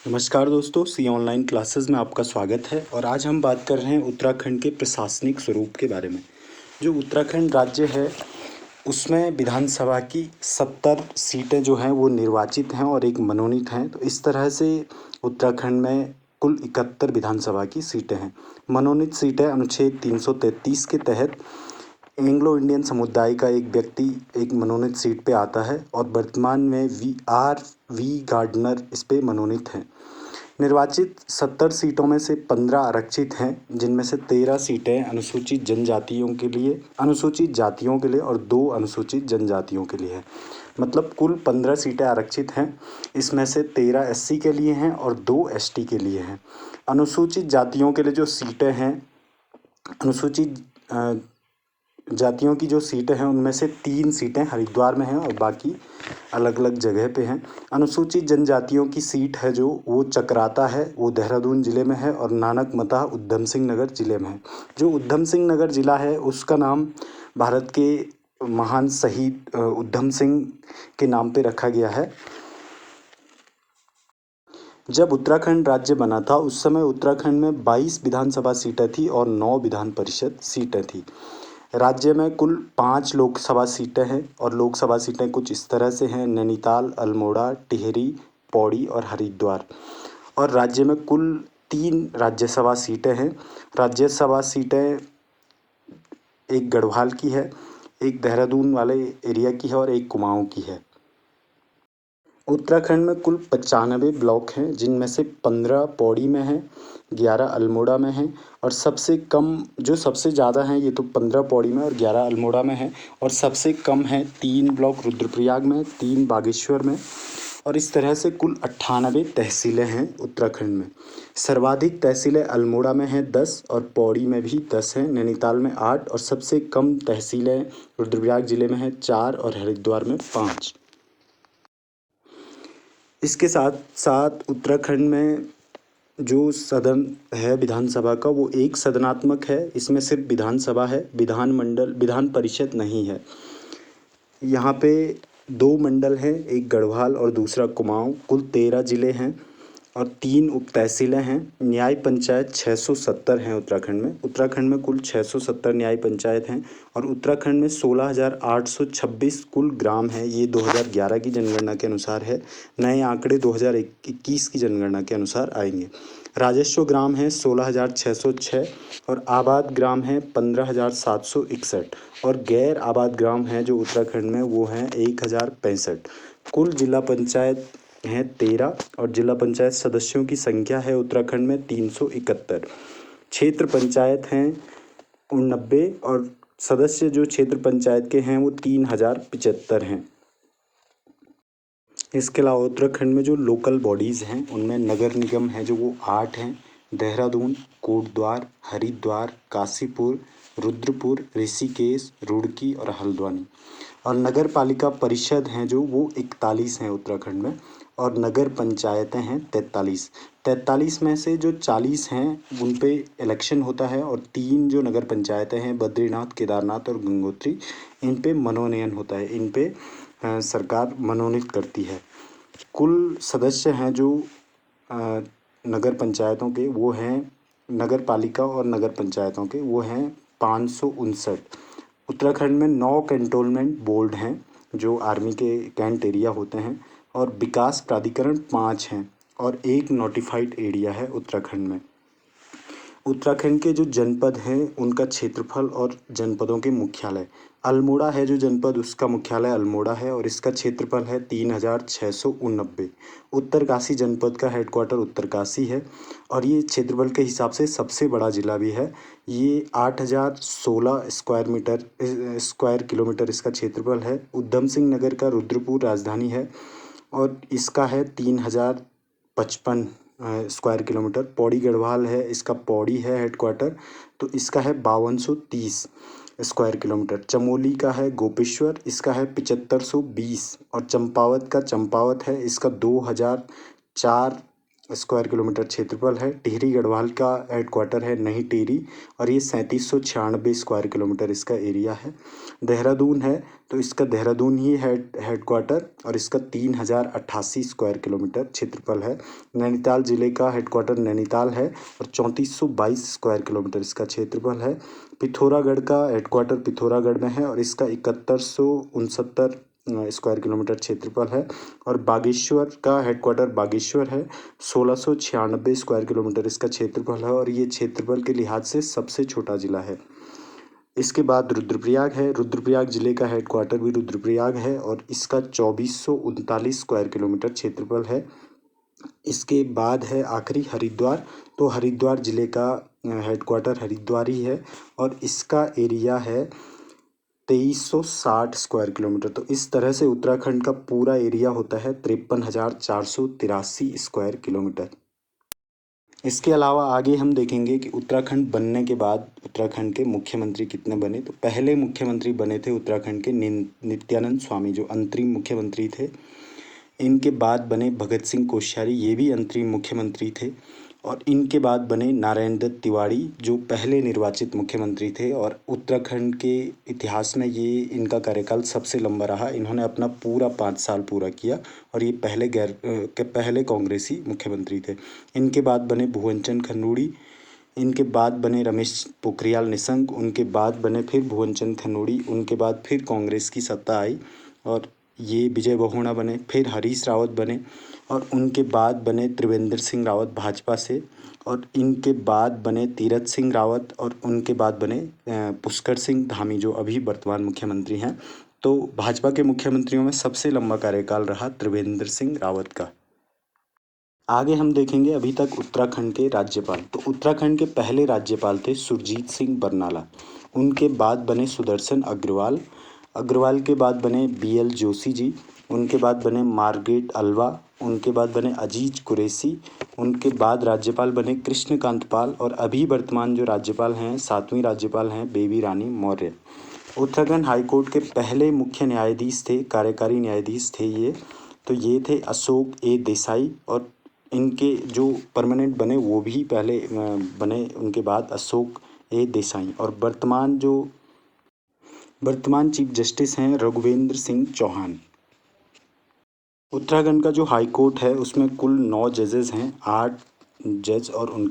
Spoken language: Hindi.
नमस्कार दोस्तों, सी ऑनलाइन क्लासेस में आपका स्वागत है। और आज हम बात कर रहे हैं उत्तराखंड के प्रशासनिक स्वरूप के बारे में। जो उत्तराखंड राज्य है उसमें विधानसभा की 70 सीटें जो हैं वो निर्वाचित हैं और एक मनोनीत हैं। तो इस तरह से उत्तराखंड में कुल 71 विधानसभा की सीटें हैं। मनोनीत सीटें अनुच्छेद 333 के तहत एंग्लो इंडियन समुदाय का एक व्यक्ति एक मनोनीत सीट पे आता है और वर्तमान में वी गार्डनर इस पे मनोनीत हैं। निर्वाचित 70 सीटों में से 15 आरक्षित हैं, जिनमें से 13 सीटें अनुसूचित जातियों के लिए और 2 अनुसूचित जनजातियों के लिए है। मतलब कुल 15 सीटें आरक्षित हैं। इसमें से 13 एससी के लिए हैं और 2 एसटी के लिए हैं। अनुसूचित जातियों के लिए जो सीटें हैं, अनुसूचित जातियों की जो सीटें हैं उनमें से 3 सीटें हरिद्वार में हैं और बाकी अलग अलग जगह पे हैं। अनुसूचित जनजातियों की सीट है जो वो चकराता है, वो देहरादून ज़िले में है और नानक मता उधम सिंह नगर ज़िले में है। जो उधम सिंह नगर ज़िला है उसका नाम भारत के महान शहीद उधम सिंह के नाम पे रखा गया है। जब उत्तराखंड राज्य बना था उस समय उत्तराखंड में 22 विधानसभा सीटें थी और 9 विधान परिषद सीटें थी। राज्य में कुल 5 लोकसभा सीटें हैं और लोकसभा सीटें कुछ इस तरह से हैं: नैनीताल, अल्मोड़ा, टिहरी, पौड़ी और हरिद्वार। और राज्य में कुल 3 राज्यसभा सीटें हैं। राज्यसभा सीटें एक गढ़वाल की है, एक देहरादून वाले एरिया की है और एक कुमाऊं की है। उत्तराखंड में कुल 95 ब्लॉक हैं, जिनमें से 15 पौड़ी में हैं, 11 अल्मोड़ा में हैं और सबसे कम जो सबसे ज़्यादा हैं ये तो 15 पौड़ी में और 11 अल्मोड़ा में हैं। और सबसे कम हैं 3 ब्लॉक रुद्रप्रयाग में, 3 बागेश्वर में। और इस तरह से कुल 98 तहसीलें हैं उत्तराखंड में। सर्वाधिक तहसीलें अल्मोड़ा में हैं 10 और पौड़ी में भी 10 हैं, नैनीताल में 8 और सबसे कम तहसीलें रुद्रप्रयाग ज़िले में हैं 4 और हरिद्वार में 5। इसके साथ साथ उत्तराखंड में जो सदन है विधानसभा का वो एक सदनात्मक है। इसमें सिर्फ विधानसभा है, विधानमंडल विधान परिषद नहीं है। यहाँ पे 2 मंडल हैं, एक गढ़वाल और दूसरा कुमाऊं। कुल 13 ज़िले हैं और 3 उप तहसीलें हैं। न्याय पंचायत 670 हैं उत्तराखंड में। उत्तराखंड में कुल 670 न्याय पंचायत हैं और उत्तराखंड में 16,826 कुल ग्राम हैं। ये 2011 की जनगणना के अनुसार है। नए आंकड़े 2021 की जनगणना के अनुसार आएंगे। राजस्व ग्राम है 16,606 और आबाद ग्राम है 15,761 और गैर आबाद ग्राम हैं जो उत्तराखंड में वो हैं 1,065। कुल जिला पंचायत हैं 13 और जिला पंचायत सदस्यों की संख्या है उत्तराखंड में 371। क्षेत्र पंचायत हैं 89 और सदस्य जो क्षेत्र पंचायत के हैं वो 3,075 हैं। इसके अलावा उत्तराखंड में जो लोकल बॉडीज़ हैं उनमें नगर निगम है जो वो 8 हैं: देहरादून, कोटद्वार, हरिद्वार, काशीपुर, रुद्रपुर, ऋषिकेश, रुड़की और हल्द्वानी। और नगर पालिका परिषद हैं जो वो 41 हैं उत्तराखंड में। और नगर पंचायतें हैं 43। 43 में से जो 40 हैं उन पे इलेक्शन होता है और 3 जो नगर पंचायतें हैं बद्रीनाथ, केदारनाथ और गंगोत्री, इन पे मनोनयन होता है। इन पे सरकार मनोनीत करती है। कुल सदस्य हैं जो नगर पंचायतों के वो हैं, नगर पालिका और नगर पंचायतों के वो हैं 559। उत्तराखंड में 9 कैंटोनमेंट बोर्ड हैं जो आर्मी के कैंट एरिया होते हैं और विकास प्राधिकरण 5 हैं और 1 नोटिफाइड एरिया है उत्तराखंड में। उत्तराखंड के जो जनपद हैं उनका क्षेत्रफल और जनपदों के मुख्यालय: अल्मोड़ा है जो जनपद उसका मुख्यालय अल्मोड़ा है और इसका क्षेत्रफल है 3,689। उत्तरकाशी जनपद का हेडक्वार्टर उत्तरकाशी है और ये क्षेत्रफल के हिसाब से सबसे बड़ा ज़िला भी है। ये 8,016 स्क्वायर किलोमीटर इसका क्षेत्रफल है। उधम सिंह नगर का रुद्रपुर राजधानी है और इसका है 3,055 स्क्वायर किलोमीटर। पौड़ी गढ़वाल है, इसका पौड़ी है हेडक्वार्टर, तो इसका है 5230 स्क्वायर किलोमीटर। चमोली का है गोपेश्वर, इसका है 7520 और चंपावत का चंपावत है, इसका 2004 स्क्वायर किलोमीटर क्षेत्रफल है। टिहरी गढ़वाल का हेडक्वार्टर है नई टिहरी और ये 3796 स्क्वायर किलोमीटर इसका एरिया है। देहरादून है तो इसका देहरादून ही हेडक्वार्टर और इसका 3088 स्क्वायर किलोमीटर क्षेत्रफल है। नैनीताल जिले का हेडक्वार्टर नैनीताल है और 3422 स्क्वायर किलोमीटर इसका क्षेत्रफल है। पिथौरागढ़ का हेडक्वार्टर पिथौरागढ़ में है और इसका 7169 स्क्वायर किलोमीटर क्षेत्रफल है। और बागेश्वर का हेडक्वार्टर बागेश्वर है, 1696 स्क्वायर किलोमीटर इसका क्षेत्रफल है और ये क्षेत्रफल के लिहाज से सबसे छोटा जिला है। इसके बाद रुद्रप्रयाग है। रुद्रप्रयाग जिले का हेडक्वार्टर भी रुद्रप्रयाग है और इसका 2439 स्क्वायर किलोमीटर क्षेत्रफल है। इसके बाद है आखिरी हरिद्वार। तो हरिद्वार जिले का हेडक्वार्टर हरिद्वार ही है और इसका एरिया है 2360 स्क्वायर किलोमीटर। तो इस तरह से उत्तराखंड का पूरा एरिया होता है 53,483 स्क्वायर किलोमीटर। इसके अलावा आगे हम देखेंगे कि उत्तराखंड बनने के बाद उत्तराखंड के मुख्यमंत्री कितने बने। तो पहले मुख्यमंत्री बने थे उत्तराखंड के नित्यानंद स्वामी, जो अंतरिम मुख्यमंत्री थे। इनके बाद बने भगत सिंह कोश्यारी, ये भी अंतरिम मुख्यमंत्री थे। और इनके बाद बने नारायण दत्त तिवारी, जो पहले निर्वाचित मुख्यमंत्री थे और उत्तराखंड के इतिहास में ये इनका कार्यकाल सबसे लंबा रहा। इन्होंने अपना पूरा 5 साल पूरा किया और ये पहले कांग्रेसी मुख्यमंत्री थे। इनके बाद बने भुवन चंद खन्नूड़ी, इनके बाद बने रमेश पोखरियाल निशंक, उनके बाद बने फिर भुवन चंद खन्नूड़ी, उनके बाद फिर कांग्रेस की सत्ता आई और ये विजय बहुगुणा बने। फिर हरीश रावत बने और उनके बाद बने त्रिवेंद्र सिंह रावत भाजपा से और इनके बाद बने तीरथ सिंह रावत और उनके बाद बने पुष्कर सिंह धामी, जो अभी वर्तमान मुख्यमंत्री हैं। तो भाजपा के मुख्यमंत्रियों में सबसे लंबा कार्यकाल रहा त्रिवेंद्र सिंह रावत का। आगे हम देखेंगे अभी तक उत्तराखंड के राज्यपाल। तो उत्तराखंड के पहले राज्यपाल थे सुरजीत सिंह बरनाला। उनके बाद बने सुदर्शन अग्रवाल। अग्रवाल के बाद बने BL जोशी जी। उनके बाद बने मार्गरेट अल्वा। उनके बाद बने अजीज कुरैशी। उनके बाद राज्यपाल बने कृष्णकांत पाल और अभी वर्तमान जो राज्यपाल हैं 7वीं राज्यपाल हैं बेबी रानी मौर्य। उत्तराखंड हाईकोर्ट के पहले मुख्य न्यायाधीश थे, कार्यकारी न्यायाधीश थे ये। तो ये थे अशोक ए देसाई और इनके जो परमानेंट बने वो भी पहले बने उनके बाद अशोक ए देसाई। और वर्तमान चीफ जस्टिस हैं रघुवेंद्र सिंह चौहान। उत्तराखंड का जो हाई कोर्ट है उसमें कुल 9 जजेस हैं, 8 जज और उनके